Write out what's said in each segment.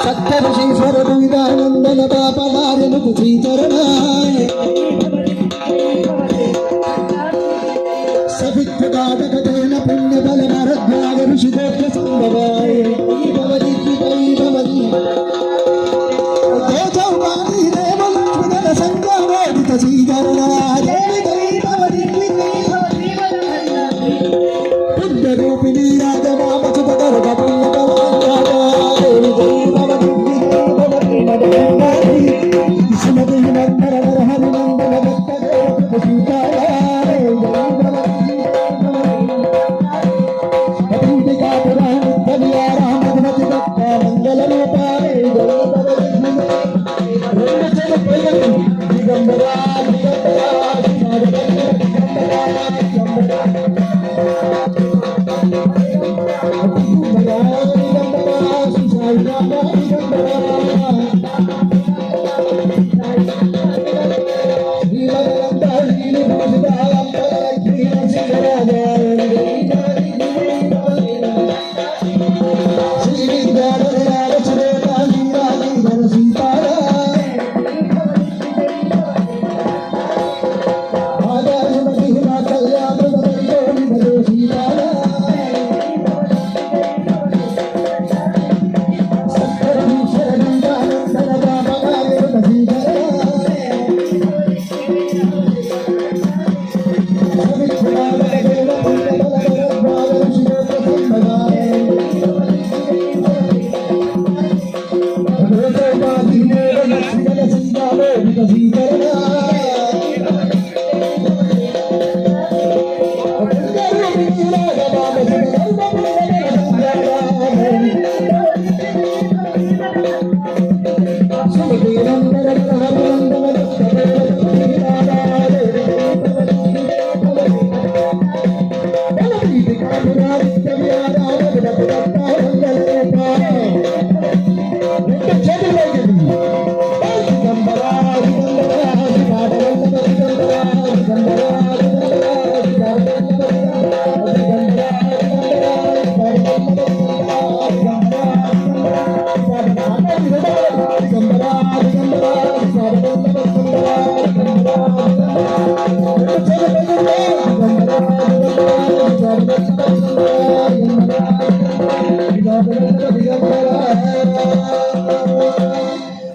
సత్యవశీశ్వరుదానందన పాపనార్యను శ్రీచరణాయ సవిత్వకాటకతేన పుణ్యఫలమరద్వాగ ఋషిగోత్ర సంభవాయ భవతి భవతి తేజౌపాది దేవలక్ష్మణ సంగమోదిత శ్రీచరణాయ పుణ్యరూపిణీ రాజమామసుతగర్భ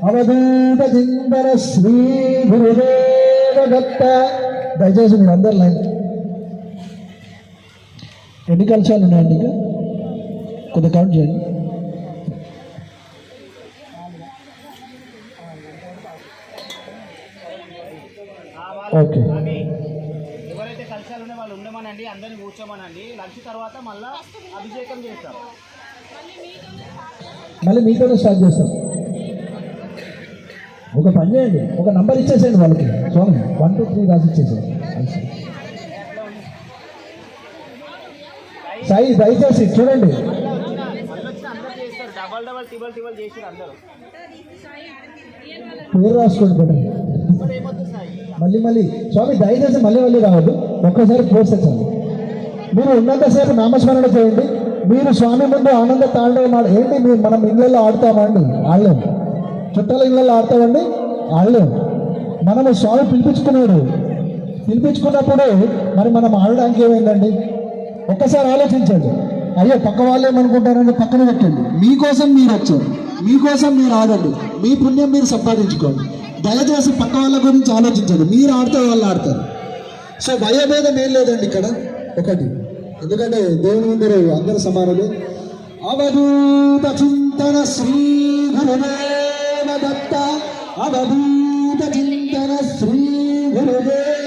అవధూత చింతన శ్రీ గురుదేవ దత్త. దయచేసి మీరు అందరు లైన్. ఎన్ని కలశాలు ఉన్నాయండి? ఇంకా కొద్దిగా కౌంట్ చేయండి. ఓకే, ఎవరైతే కలశాలు ఉన్నాయో వాళ్ళు ఉండమనండి, అందరిని కూర్చోమనండి. లంచ్ తర్వాత మళ్ళీ అభిషేకం చేస్తాం. మళ్ళీ మీతోనే స్టార్ట్ చేస్తాం. ఒక పని చేయండి, ఒక నంబర్ ఇచ్చేసేయండి వాళ్ళకి. స్వామి 1 2 3 రాసి ఇచ్చేసేయండి. సాయి దయచేసి చూడండి. పేరు రాసుకోండి పెట్టండి. మళ్ళీ స్వామి దయచేసి మళ్ళీ రావద్దు, ఒక్కసారి ప్రోత్సహించండి. మీరు ఉన్నంతసేపు నామస్మరణ చేయండి. మీరు స్వామి ముందు ఆనంద తాండవం ఏంటి? మీరు మనం ఇళ్ళల్లో ఆడతామండి, ఆడలేము. చుట్టాల ఇళ్ళల్లో ఆడతామండి, ఆడలేము. మనము స్వామి పిలిపించుకున్నప్పుడు మరి మనం ఆడడానికి ఏమైందండి? ఒక్కసారి ఆలోచించండి. అయ్యో పక్క వాళ్ళు ఏమనుకుంటారని పక్కన పెట్టండి. మీకోసం మీరు వచ్చారు, మీకోసం మీరు ఆడండి, మీ పుణ్యం మీరు సంపాదించుకోండి. దయచేసి పక్క వాళ్ళ గురించి ఆలోచించండి. మీరు ఆడితే వాళ్ళు ఆడతారు. సో వయోభేదం ఏం లేదండి ఇక్కడ. ఒకటి, ఎందుకంటే దేవుని ముందర అందరూ సమానులు. అవధూత చింతన శ్రీ గురుదేవ దత్త. అవధూత చింతన శ్రీ గురుదేవ